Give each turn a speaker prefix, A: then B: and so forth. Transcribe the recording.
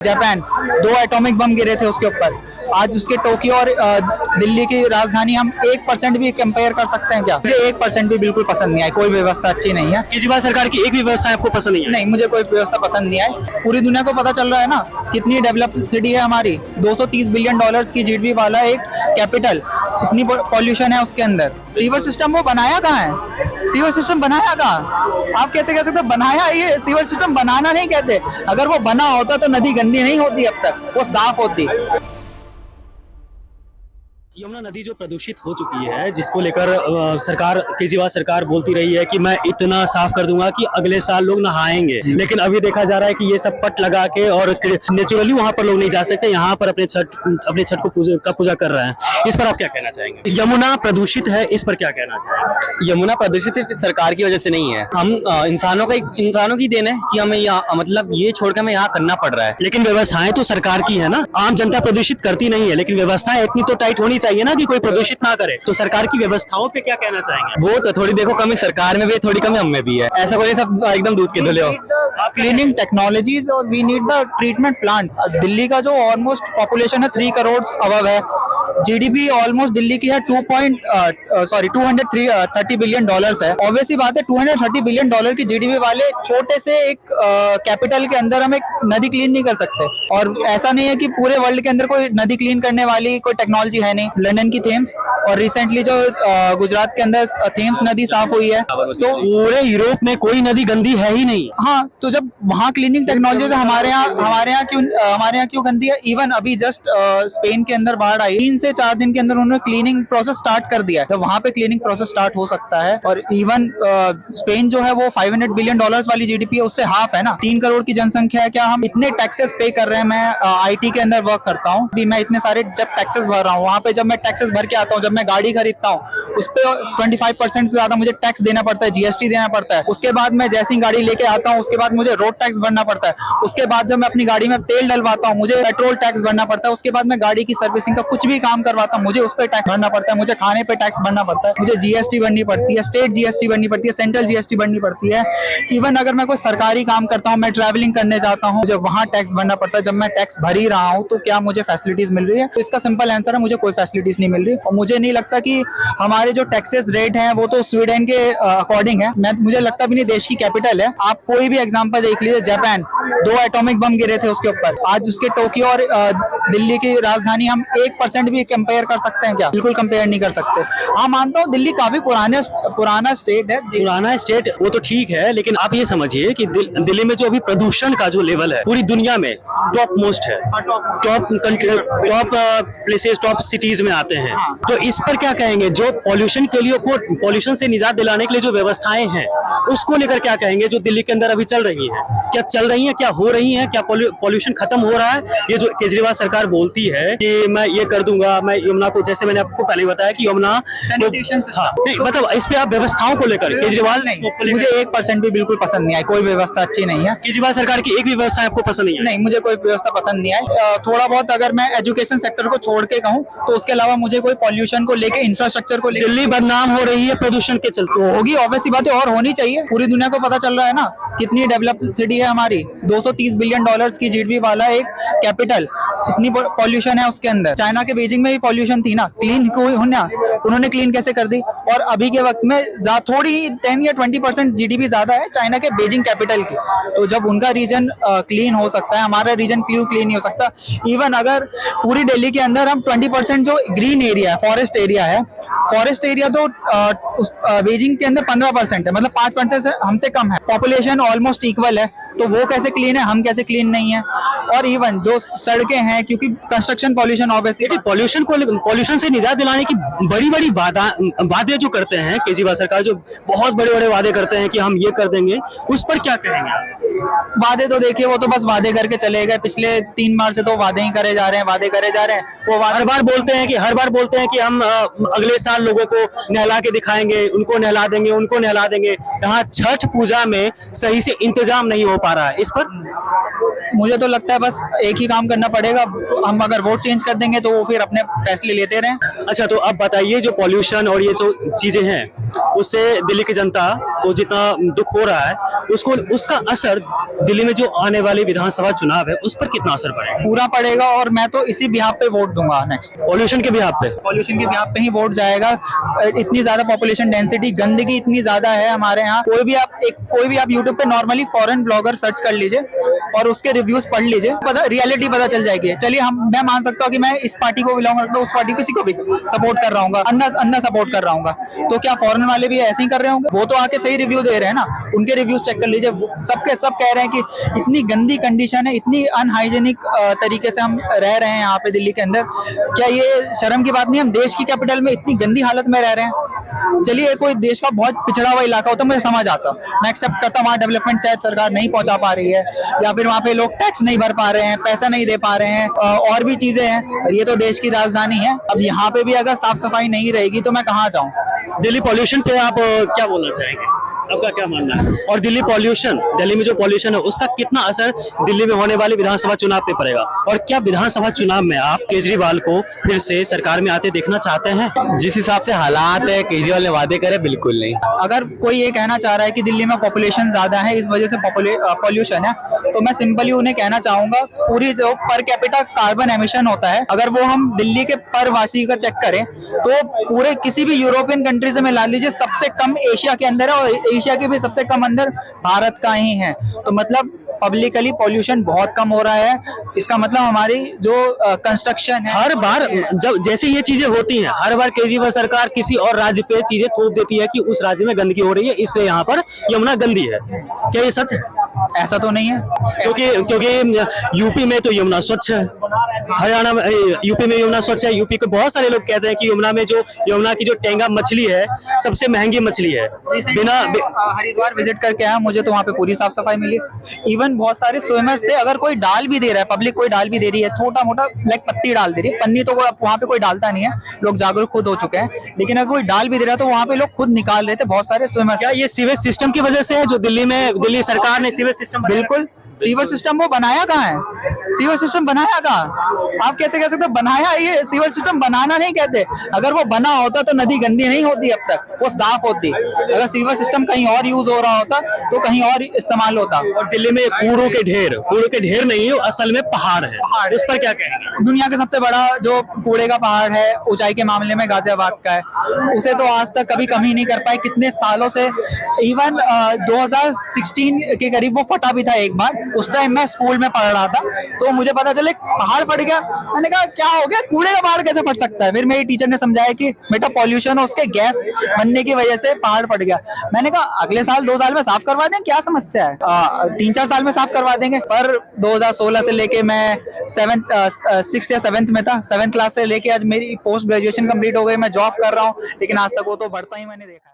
A: Japan 2 atomic bomb गिरे थे उसके ऊपर। आज उसके टोक्यो और दिल्ली की राजधानी हम 1% भी कंपेयर कर सकते हैं क्या? मुझे 1% भी बिल्कुल पसंद नहीं आई, कोई व्यवस्था अच्छी नहीं है।
B: केजरीवाल सरकार की एक भी व्यवस्था आपको पसंद नहीं है?
A: नहीं, मुझे कोई व्यवस्था पसंद नहीं आई। पूरी दुनिया को पता चल रहा है ना कितनी डेवलप्ड सिटी है हमारी, 230 बिलियन डॉलर्स की जीडीपी वाला एक कैपिटल, इतनी पॉल्यूशन है उसके अंदर। सीवर सिस्टम वो बनाया कहाँ है? सीवर सिस्टम बनाया कहाँ? आप कैसे कह सकते हो बनाया? ये सीवर सिस्टम बनाना नहीं कहते। अगर वो बना होता तो नदी गंदी नहीं होती, अब तक वो साफ होती।
B: यमुना नदी जो प्रदूषित हो चुकी है, जिसको लेकर सरकार, केजरीवाल सरकार बोलती रही है कि मैं इतना साफ कर दूंगा कि अगले साल लोग नहाएंगे, लेकिन अभी देखा जा रहा है कि ये सब पट लगा के और नेचुरली वहां पर लोग नहीं जा सकते, यहाँ पर अपने छठ को पूजा कर रहे हैं। इस पर आप क्या कहना चाहेंगे? यमुना प्रदूषित है, इस पर क्या कहना चाहेंगे?
C: यमुना प्रदूषित सिर्फ सरकार की वजह से नहीं है, हम इंसानों की देन है कि हमें यहाँ मतलब ये छोड़कर हमें यहाँ करना पड़ रहा है।
B: लेकिन व्यवस्थाएं तो सरकार की है ना, आम जनता प्रदूषित करती नहीं है, लेकिन व्यवस्थाएं इतनी तो टाइट होनी चाहिए ना कि कोई प्रदूषित ना करे। तो सरकार की व्यवस्थाओं पे क्या कहना चाहेंगे?
C: वो तो थोड़ी देखो कमी सरकार में भी है, थोड़ी कमी हम में भी है। ऐसा कोई सब एकदम दूध के धुले हो।
A: क्लीनिंग टेक्नोलॉजीज और we need the treatment plant. Delhi का जो ऑलमोस्ट पॉपुलेशन है 3 करोड़ अबव है, जीडीपी ऑलमोस्ट दिल्ली की है 230 बिलियन डॉलर्स है। ऑब्वियसली बात है 230 बिलियन डॉलर की जीडीपी वाले छोटे से एक कैपिटल के अंदर हम एक नदी क्लीन नहीं कर सकते। और ऐसा नहीं है कि पूरे वर्ल्ड के अंदर कोई नदी क्लीन करने वाली कोई टेक्नोलॉजी है नहीं। लंदन की थेम्स और रिसेंटली जो गुजरात के अंदर थेम्स नदी साफ हुई है,
B: तो पूरे यूरोप में कोई नदी गंदी है ही नहीं।
A: हाँ, तो जब वहाँ क्लीनिंग टेक्नोलॉजी हमारे यहाँ क्यों गंदी है? इवन अभी जस्ट स्पेन के अंदर बाढ़ आई, 3 से 4 दिन के अंदर उन्होंने क्लीनिंग प्रोसेस स्टार्ट कर दिया है, तो वहाँ पे क्लीनिंग प्रोसेस स्टार्ट हो सकता है। और इवन स्पेन जो है वो 500 बिलियन डॉलर्स वाली जीडीपी है, उससे हाफ है ना। 3 करोड़ की जनसंख्या है। क्या हम इतने टैक्सेस पे कर रहे हैं? मैं आईटी के अंदर वर्क करता हूँ, मैं इतने सारे जब टैक्सेस भर रहा हूँ, वहाँ पे जब मैं टैक्सेस भर के आता हूँ, जब मैं गाड़ी खरीदता हूँ उस पर 25% से ज्यादा मुझे टैक्स देना पड़ता है, जीएसटी देना पड़ता है। उसके बाद मैं जैसी गाड़ी लेके आता हूँ उसके बाद मुझे रोड टैक्स भरना पड़ता है। उसके बाद जब मैं अपनी गाड़ी में तेल डलवाता हूँ मुझे पेट्रोल टैक्स भरना पड़ता है। उसके बाद मैं गाड़ी की सर्विसिंग का कुछ भी काम करवाता हूँ मुझे उस पर टैक्स भरना पड़ता है। मुझे खाने पे टैक्स भरना पड़ता है, मुझे जीएसटी भरनी पड़ती है, स्टेट जीएसटी भरनी पड़ती है, सेंट्रल जीएसटी भरनी पड़ती है। इवन अगर मैं कोई सरकारी काम करता हूँ, मैं ट्रैवलिंग करने जाता हूँ, मुझे वहाँ टैक्स भरना पड़ता है। जब मैं टैक्स भर ही रहा हूँ तो क्या मुझे फैसिलिटीज मिल रही है? तो इसका सिंपल आंसर है, मुझे कोई फैसिलिटीज नहीं मिल रही। और मुझे नहीं लगता कि हमारे जो टैक्सेस रेट हैं वो तो स्वीडन के अकॉर्डिंग है। मुझे लगता भी नहीं, देश की कैपिटल है। आप कोई भी एग्जांपल देख लीजिए, जापान 2 एटॉमिक बम गिरे थे उसके ऊपर। आज उसके टोक्यो और दिल्ली की राजधानी हम 1% भी कंपेयर कर सकते हैं क्या? बिल्कुल कंपेयर नहीं कर सकते। हाँ, मानता हूँ दिल्ली काफी पुराना स्टेट है।
B: पुराना स्टेट वो तो ठीक है, लेकिन आप ये समझिए कि दिल्ली में जो अभी प्रदूषण का जो लेवल है पूरी दुनिया में टॉप मोस्ट है, टॉप प्लेसेस, टॉप सिटीज में आते हैं। तो इस पर क्या कहेंगे? जो पॉल्यूशन के लिए, पॉल्यूशन से निजात दिलाने के लिए जो व्यवस्थाएं हैं उसको लेकर क्या कहेंगे, जो दिल्ली के अंदर अभी चल रही है? क्या चल रही है, क्या हो रही है, क्या पॉल्यूशन खत्म हो रहा है? ये जो केजरीवाल सरकार बोलती है कि मैं ये कर दूंगा, मैं यमुना को, जैसे मैंने आपको पहले बताया कि यमुना
A: सैनिटेशन
B: नहीं, मतलब इस पे आप व्यवस्थाओं को लेकर केजरीवाल
A: नहीं, मुझे 1% भी बिल्कुल पसंद नहीं आई, कोई व्यवस्था अच्छी नहीं है।
B: केजरीवाल सरकार की एक भी व्यवस्था आपको पसंद नहीं है?
A: नहीं, मुझे कोई व्यवस्था पसंद नहीं आई। थोड़ा बहुत अगर मैं एजुकेशन सेक्टर को छोड़ के कहूँ तो उसके अलावा मुझे कोई पॉल्यूशन को लेके, इंफ्रास्ट्रक्चर को लेकर
B: दिल्ली बदनाम हो रही है प्रदूषण के चलते।
A: होगी, ऑब्वियसली बात है, और होनी चाहिए। पूरी दुनिया को पता चल रहा है ना कितनी डेवलप्ड सिटी है हमारी, 230 बिलियन डॉलर्स की जीडीपी वाला एक कैपिटल, इतनी पॉल्यूशन है उसके अंदर। चाइना के बीजिंग में भी पॉल्यूशन थी ना, क्लीन कोई होना, उन्होंने क्लीन कैसे कर दी? और अभी के वक्त में थोड़ी 10 या 20% जीडीपी ज्यादा है चाइना के बीजिंग कैपिटल की। तो जब उनका रीजन क्लीन हो सकता है, हमारा रीजन क्यों क्लीन नहीं हो सकता? इवन अगर पूरी दिल्ली के अंदर हम 20% जो ग्रीन एरिया है, फॉरेस्ट एरिया है, फॉरेस्ट एरिया तो बीजिंग के अंदर 15% है, मतलब 5% से हमसे कम है। पॉपुलेशन ऑलमोस्ट इक्वल है, तो वो कैसे क्लीन है, हम कैसे क्लीन नहीं है? और इवन जो सड़कें हैं, क्योंकि कंस्ट्रक्शन पॉल्यूशन ऑब्वियसली,
B: पॉल्यूशन से निजात दिलाने की बड़ी वादे जो करते हैं केजरीवाल सरकार, जो बहुत बड़े वादे करते हैं कि हम ये कर देंगे, उस पर क्या कहेंगे?
A: वादे तो देखिए, वो तो बस वादे करके चले गए। पिछले 3 बार से तो वादे ही करे जा रहे हैं, वादे करे जा रहे हैं। वो
B: हर बार बोलते हैं कि हम अगले साल लोगों को नहला के दिखाएंगे, उनको नहला देंगे, उनको नहला देंगे। यहाँ छठ पूजा में सही से इंतजाम नहीं हो पा रहा है। इस पर
A: मुझे तो लगता है बस एक ही काम करना पड़ेगा, हम अगर वोट चेंज कर देंगे तो वो फिर अपने फैसले लेते रहें।
B: अच्छा, तो अब बताइए, जो पॉल्यूशन और ये जो चीजें हैं उससे दिल्ली की जनता को जितना दुख हो रहा है उसको उसका असर दिल्ली में जो आने वाले विधानसभा चुनाव है उस पर कितना असर पड़ेगा?
A: पूरा पड़ेगा, और मैं तो इसी बिहाफ पे वोट दूंगा नेक्स्ट।
B: पॉल्यूशन के बिहाफ पे?
A: पॉल्यूशन के बिहाफ पे ही वोट जाएगा। इतनी ज्यादा पॉपुलेशन डेंसिटी, गंदगी इतनी ज्यादा है हमारे यहाँ। कोई भी आप यूट्यूब पे नॉर्मली फॉरेन ब्लॉगर सर्च कर लीजिए और उसके रिव्यूज पढ़ लीजिए, रियलिटी पता चल जाएगी। चलिए मैं मान सकता हूँ कि मैं इस पार्टी को बिलोंग करता हूँ, उस पार्टी किसी को भी सपोर्ट कर रहा हूँ, अंधा सपोर्ट कर रहा हूँ, तो क्या फॉरेन वाले भी ऐसे ही कर रहे होंगे? वो तो आके सही रिव्यू दे रहे हैं ना, उनके रिव्यूज चेक कर लीजिए। सब कह रहे हैं कि इतनी गंदी कंडीशन है, इतनी अनहाइजेनिक तरीके से हम रह रहे हैं यहाँ पे दिल्ली के अंदर। क्या ये शर्म की बात नहीं? हम देश की कैपिटल में इतनी गंदी हालत में रह रहे हैं। चलिए कोई देश का बहुत पिछड़ा हुआ इलाका होता, मुझे समझ आता, मैं एक्सेप्ट करता हूँ वहाँ डेवलपमेंट शायद सरकार नहीं पहुंचा पा रही है, या फिर वहाँ पे लोग टैक्स नहीं भर पा रहे हैं, पैसा नहीं दे पा रहे हैं, और भी चीजें हैं। ये तो देश की राजधानी है। अब यहाँ पे भी अगर साफ सफाई नहीं रहेगी तो मैं कहाँ जाऊँ?
B: दिल्ली पॉल्यूशन पे आप क्या बोलना चाहेंगे? आपका क्या मानना है? और दिल्ली में जो पॉल्यूशन है उसका कितना असर दिल्ली में होने वाले विधानसभा चुनाव पे पड़ेगा? और क्या विधानसभा चुनाव में आप केजरीवाल को फिर से सरकार में आते देखना चाहते हैं?
C: जिस हिसाब से हालात है, केजरीवाल ने वादे करे, बिल्कुल नहीं।
A: अगर कोई ये कहना चाह रहा है कि दिल्ली में पॉपुलेशन ज्यादा है, इस वजह से पॉल्यूशन है, तो मैं सिंपली उन्हें कहना चाहूंगा, पूरी जो पर कैपिटा कार्बन एमिशन होता है, अगर वो हम दिल्ली के पर वासी का चेक करें तो पूरे किसी भी यूरोपियन कंट्री से मिला लीजिए, सबसे कम एशिया के अंदर है, और एशिया के भी सबसे कम अंदर भारत का ही है। तो मतलब पब्लिकली पॉल्यूशन बहुत कम हो रहा है। इसका मतलब हमारी जो कंस्ट्रक्शन है,
B: हर बार जब जैसे ये चीजें होती हैं, हर बार केजरीवाल सरकार किसी और राज्य पे चीजें थोप देती है कि उस राज्य में गंदगी हो रही है, इसलिए यहाँ पर यमुना गंदी है। क्या ये सच है?
A: ऐसा तो नहीं है,
B: क्योंकि यूपी में तो यमुना स्वच्छ है, हरियाणा में, यूपी में यमुना स्वच्छ है। यूपी के बहुत सारे लोग कहते हैं कि यमुना की जो टेंगा मछली है सबसे महंगी मछली है।
A: हरिद्वार विजिट करके आया, मुझे तो वहाँ पे पूरी साफ सफाई मिली। इवन बहुत सारे स्विमर्स थे, अगर कोई डाल भी दे रहा है, पब्लिक कोई डाल भी दे रही है, छोटा मोटा लाइक पत्ती डाल दे रही है, पन्नी तो वहाँ पे कोई डालता नहीं है, लोग जागरूक खुद हो चुके हैं, लेकिन अगर कोई डाल भी दे रहा है तो वहाँ पे लोग खुद निकाल रहे थे, बहुत सारे स्विमर्स।
B: क्या ये सीवेज सिस्टम की वजह से है जो दिल्ली सरकार ने सीवेज सिस्टम?
A: बिल्कुल, सीवर सिस्टम वो बनाया कहाँ है? सीवर सिस्टम बनाया कहाँ? आप कैसे कह सकते हो बनाया? ये सीवर सिस्टम बनाना नहीं कहते। अगर वो बना होता तो नदी गंदी नहीं होती, अब तक वो साफ होती। अगर सीवर सिस्टम कहीं और यूज हो रहा होता तो कहीं और इस्तेमाल होता।
B: और दिल्ली में कूड़ों के ढेर नहीं है, असल में पहाड़ है। उस पर क्या कहेंगे?
A: दुनिया का सबसे बड़ा जो कूड़े का पहाड़ है ऊंचाई के मामले में गाजियाबाद का है, उसे तो आज तक कभी कम ही नहीं कर पाए, कितने सालों से। इवन 2016 के करीब वो फटा भी था एक बार, उस टाइम मैं स्कूल में पढ़ रहा था, तो मुझे पता चला पहाड़ फट गया। मैंने कहा क्या हो गया, कूड़े का पहाड़ कैसे फट सकता है? फिर मेरी टीचर ने समझाया कि बेटा पॉल्यूशन और उसके गैस बनने की वजह से पहाड़ फट गया। मैंने कहा अगले साल 2 साल में साफ करवा दें, क्या समस्या है? 3-4 साल में साफ करवा देंगे। पर 2016 से लेके मैं 6th या 7th में था, 7th क्लास से लेके आज मेरी पोस्ट ग्रेजुएशन कंप्लीट हो गई, मैं जॉब कर रहा हूँ, लेकिन आज तक वो तो बढ़ता ही मैंने देखा है।